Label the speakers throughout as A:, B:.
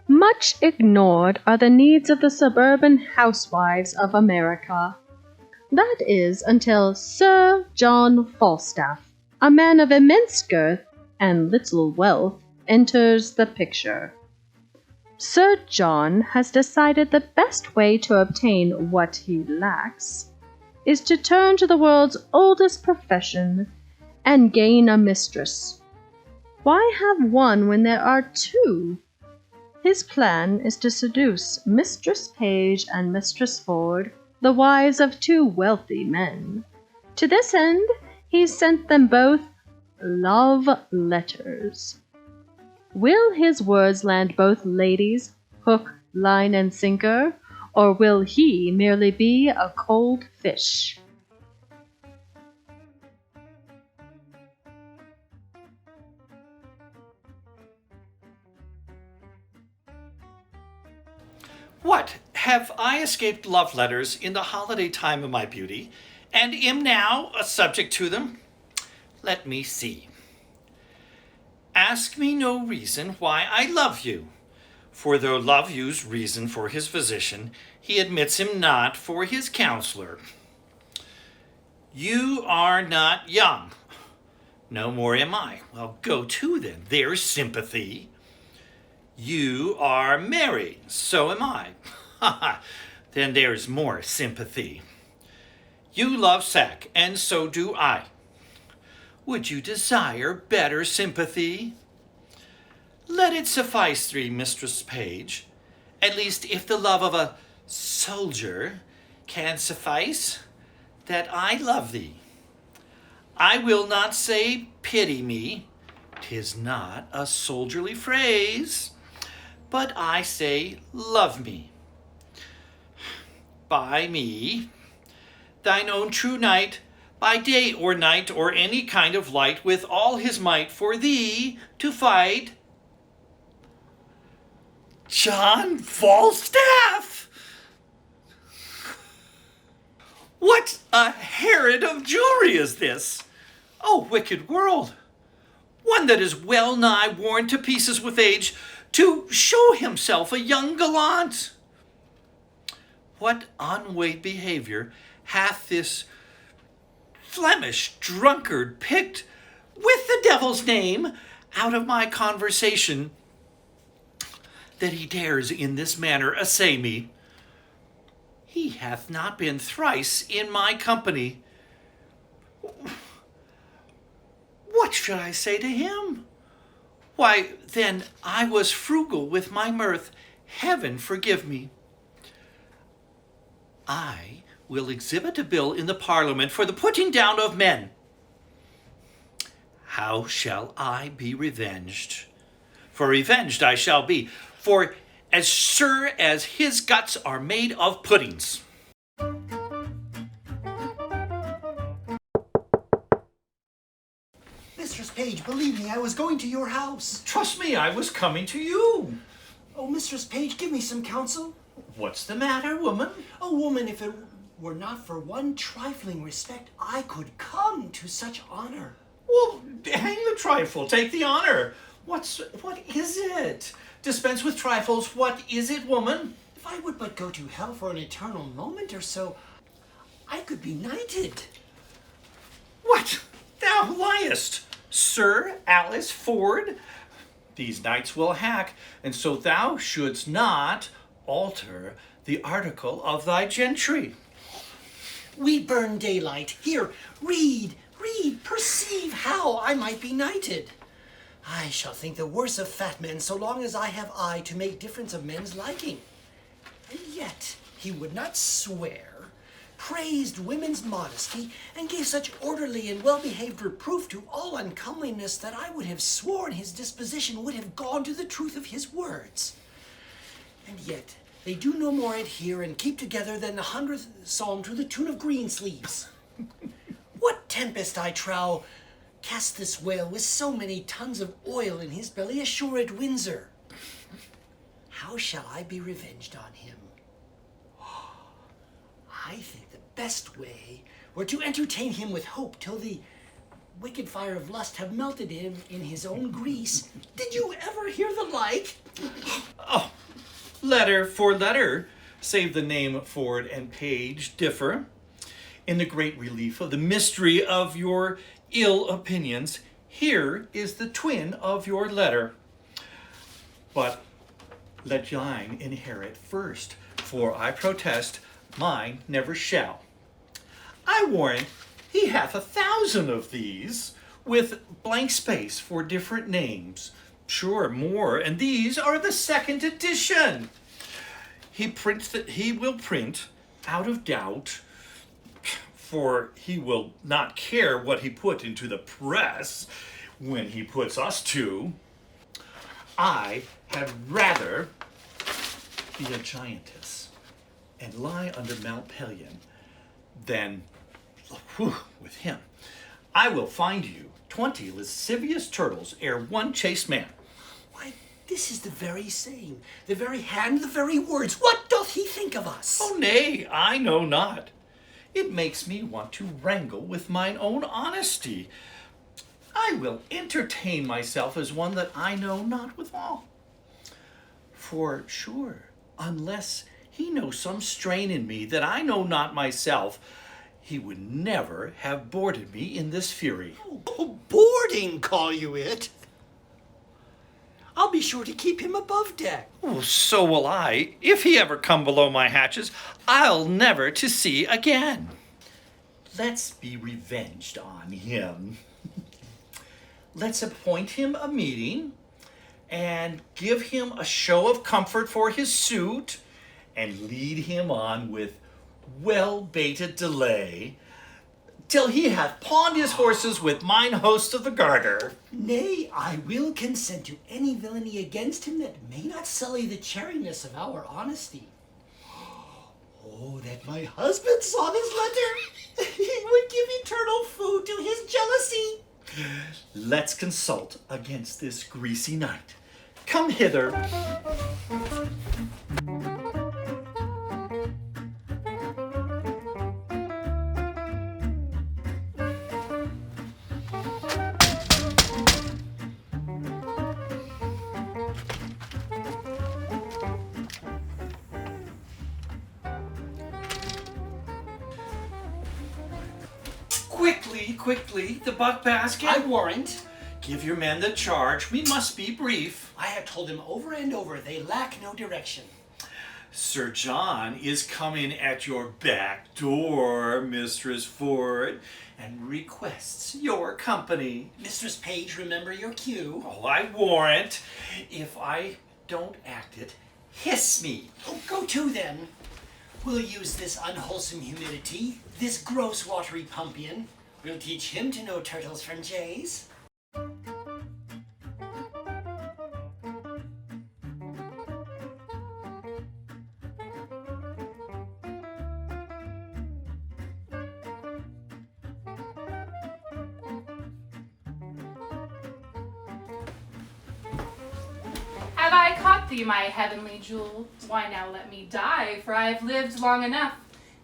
A: Much ignored are the needs of the suburban housewives of America. That is until Sir John Falstaff, a man of immense girth and little wealth, enters the picture. Sir John has decided the best way to obtain what he lacks is to turn to the world's oldest profession and gain a mistress. Why have one when there are two? His plan is to seduce Mistress Page and Mistress Ford, the wives of two wealthy men. To this end, he sent them both love letters. Will his words land both ladies hook, line, and sinker, or will he merely be a cold fish?
B: What, have I escaped love letters in the holiday time of my beauty, and am now a subject to them? Let me see. Ask me no reason why I love you, for though love use reason for his physician, he admits him not for his counselor. You are not young. No more am I. Well, go to then. There's sympathy. You are married, so am I. Then there's more sympathy. You love sack, and so do I. Would you desire better sympathy? Let it suffice thee, Mistress Page. At least if the love of a soldier can suffice, that I love thee. I will not say pity me, 'tis not a soldierly phrase, but I say love me. By me, thine own true knight, by day or night or any kind of light, with all his might for thee to fight. John Falstaff! What a Herod of jewelry is this? O wicked world! One that is well nigh worn to pieces with age, to show himself a young gallant. What unweighed behavior hath this Flemish drunkard picked, with the devil's name, out of my conversation, that he dares in this manner assay me? He hath not been thrice in my company. What should I say to him? Why, then, I was frugal with my mirth. Heaven forgive me. I will exhibit a bill in the Parliament for the putting down of men. How shall I be revenged? For revenged I shall be, for as sure as his guts are made of puddings.
C: Mistress Page, believe me, I was going to your house.
B: Trust me, I was coming to you.
C: Oh, Mistress Page, give me some counsel.
B: What's the matter, woman?
C: Oh, woman, if it were not for one trifling respect, I could come to such honor.
B: Well, hang the trifle, take the honor. What is it? Dispense with trifles, what is it, woman?
C: If I would but go to hell for an eternal moment or so, I could be knighted.
B: What? Thou liest, Sir Alice Ford. These knights will hack, and so thou shouldst not alter the article of thy gentry.
C: We burn daylight. Here, read, perceive how I might be knighted. I shall think the worse of fat men so long as I have eye to make difference of men's liking. And yet he would not swear, praised women's modesty, and gave such orderly and well-behaved reproof to all uncomeliness that I would have sworn his disposition would have gone to the truth of his words. And yet they do no more adhere and keep together than the 100th psalm to the tune of Greensleeves. What tempest, I trow, cast this whale with so many tons of oil in his belly ashore at Windsor? How shall I be revenged on him? I think the best way were to entertain him with hope till the wicked fire of lust have melted him in his own grease. Did you ever hear the like?
B: Oh, letter for letter, save the name Ford and Page differ. In the great relief of the mystery of your ill opinions, here is the twin of your letter. But let thine inherit first, for I protest mine never shall. I warrant he hath 1,000 of these, with blank space for different names. Sure, more, and these are the second edition. He will print, out of doubt, for he will not care what he put into the press when he puts us to. I had rather be a giantess and lie under Mount Pelion than with him. I will find you 20 lascivious turtles ere one chaste man.
C: Why, this is the very saying, the very hand, the very words. What doth he think of us?
B: Oh, nay, I know not. It makes me want to wrangle with mine own honesty. I will entertain myself as one that I know not withal. For sure, unless he knows some strain in me that I know not myself, he would never have boarded me in this fury.
C: Oh, boarding, call you it? I'll be sure to keep him above deck.
B: Oh, so will I. If he ever come below my hatches, I'll never to see again. Let's be revenged on him. Let's appoint him a meeting and give him a show of comfort for his suit and lead him on with well-baited delay till he hath pawned his horses with mine host of the Garter.
C: Nay, I will consent to any villainy against him that may not sully the chariness of our honesty. Oh, that my husband saw this letter! He would give eternal food to his jealousy.
B: Let's consult against this greasy knight. Come hither. Quickly, the buck basket.
C: I warrant.
B: Give your men the charge. We must be brief.
C: I have told him over and over they lack no direction.
B: Sir John is coming at your back door, Mistress Ford, and requests your company.
C: Mistress Page, remember your cue.
B: Oh, I warrant. If I don't act it, hiss me.
C: Oh, go to then. We'll use this unwholesome humidity, this gross watery pumpion. We'll teach him to know turtles from jays.
D: Have I caught thee, my heavenly jewel? Why now let me die, for I have lived long enough.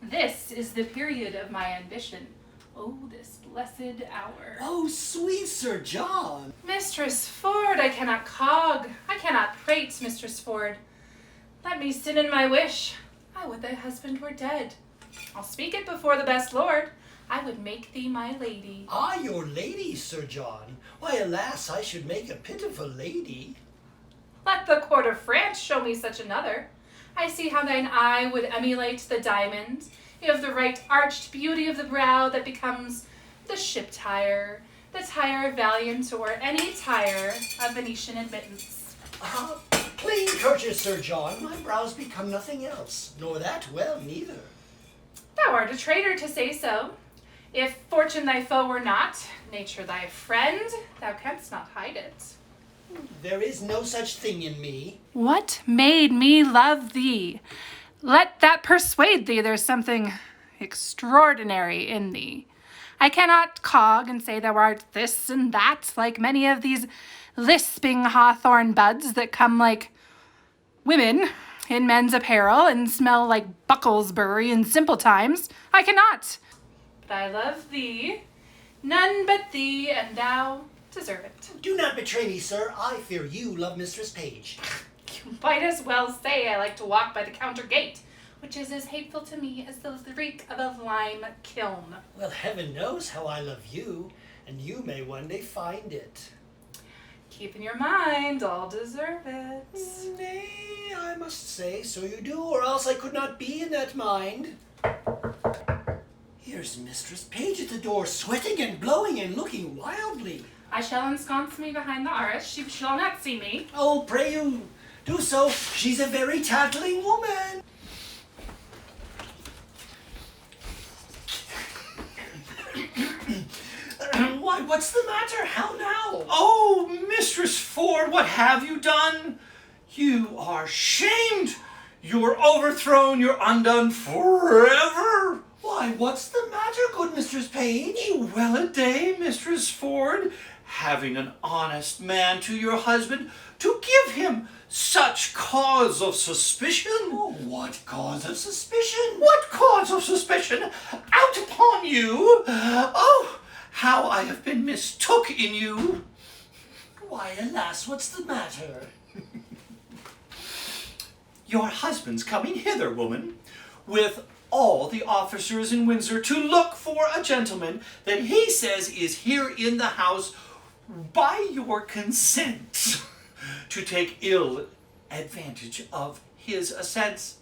D: This is the period of my ambition. Oh, this blessed hour.
C: Oh, sweet Sir John.
D: Mistress Ford, I cannot cog. I cannot prate, Mistress Ford. Let me sin in my wish. I would thy husband were dead. I'll speak it before the best lord. I would make thee my lady.
C: Ah, your lady, Sir John. Why, alas, I should make a pitiful lady.
D: Let the court of France show me such another. I see how thine eye would emulate the diamond. You have the right arched beauty of the brow that becomes the ship tire, the tire valiant, or any tire of Venetian admittance.
C: Ah, plain courteous, Sir John, my brows become nothing else, nor that well neither.
D: Thou art a traitor to say so. If fortune thy foe were not, nature thy friend, thou canst not hide it.
C: There is no such thing in me.
D: What made me love thee? Let that persuade thee there's something extraordinary in thee. I cannot cog and say thou art this and that, like many of these lisping hawthorn buds that come like women in men's apparel and smell like Bucklesbury in simple times. I cannot. But I love thee, none but thee, and thou deserve it.
C: Do not betray me, sir. I fear you love Mistress Page.
D: You might as well say I like to walk by the counter gate, which is as hateful to me as the reek of a lime kiln.
C: Well, heaven knows how I love you, and you may one day find it.
D: Keep in your mind, I'll deserve it.
C: Nay, I must say, so you do, or else I could not be in that mind. Here's Mistress Page at the door, sweating and blowing and looking wildly.
D: I shall ensconce me behind the arras. She shall not see me.
C: Oh, pray you, do so. She's a very tattling woman. Why, what's the matter? How now?
B: Oh, Mistress Ford, what have you done? You are shamed. You're overthrown. You're undone forever.
C: Why, what's the matter, good Mistress Page?
B: Well a day, Mistress Ford, having an honest man to your husband, to give him such cause of suspicion.
C: Oh, what cause of suspicion?
B: What cause of suspicion? Out upon you! Oh, how I have been mistook in you!
C: Why, alas, what's the matter?
B: Your husband's coming hither, woman, with all the officers in Windsor to look for a gentleman that he says is here in the house by your consent to take ill advantage of his assents.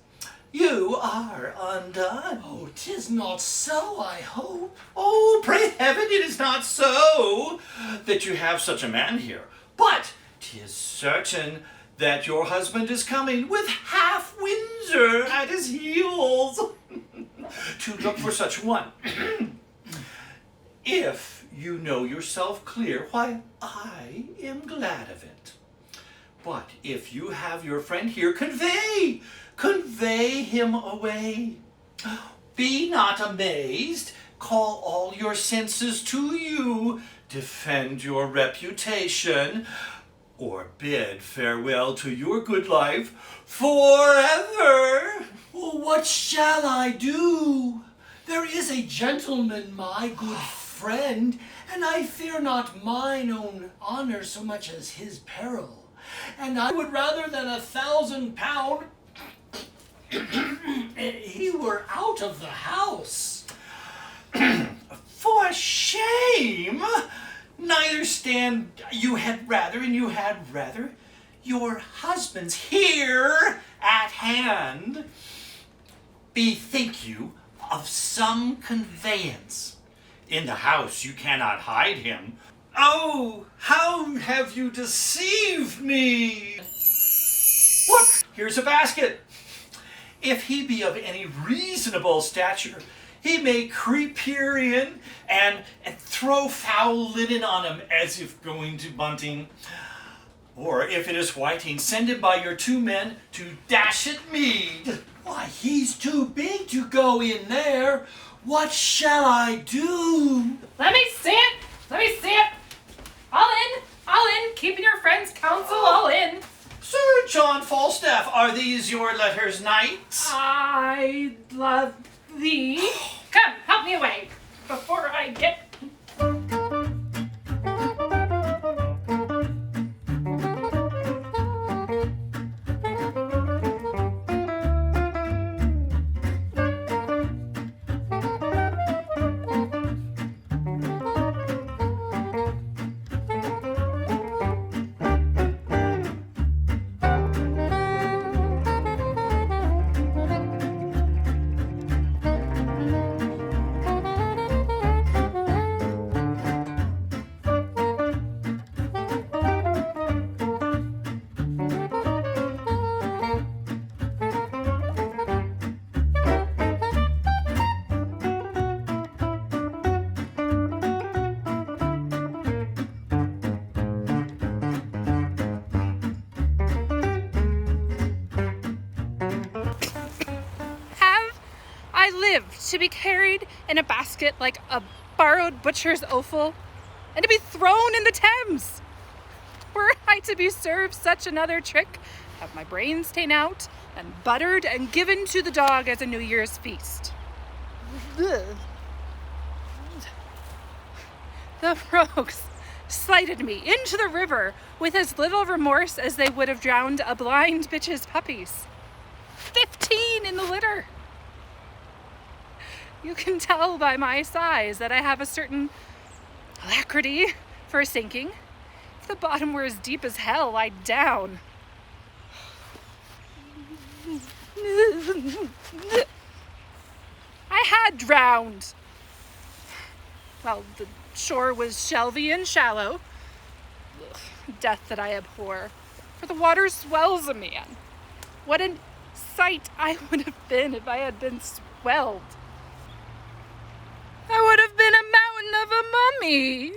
B: You are undone.
C: Oh, 'tis not so, I hope.
B: Oh, pray heaven it is not so that you have such a man here. But 'tis certain that your husband is coming with half Windsor at his heels to look for such one. If you know yourself clear, why, I am glad of it. But if you have your friend here, convey him away. Be not amazed. Call all your senses to you. Defend your reputation, or bid farewell to your good life forever.
C: Well, what shall I do? There is a gentleman, my good friend, and I fear not mine own honor so much as his peril. And I would rather than £1,000 he were out of the house.
B: For shame! Neither stand you had rather and you had rather. Your husband's here at hand. Bethink you of some conveyance. In the house you cannot hide him. Oh, how have you deceived me! Look, here's a basket. If he be of any reasonable stature, he may creep here in and throw foul linen on him as if going to bunting. Or if it is whiting, send him by your 2 men to dash it mead.
C: Why, he's too big to go in there. What shall I do?
D: Let me see it! Let me see it! All in! Keeping your friend's counsel, all in!
B: Sir John Falstaff, are these your letters, knights?
D: I love thee. Come, help me away before I get... To be carried in a basket like a borrowed butcher's offal, and to be thrown in the Thames. Were I to be served such another trick, have my brains ta'en out and buttered and given to the dog as a New Year's feast. Ugh. The rogues slighted me into the river with as little remorse as they would have drowned a blind bitch's puppies. 15 in the litter. You can tell by my size that I have a certain alacrity for sinking. If the bottom were as deep as hell, I'd down. I had drowned. Well, the shore was shelvy and shallow. Death that I abhor, for the water swells a man. What a sight I would have been if I had been swelled. I would have been a mountain of a mummy.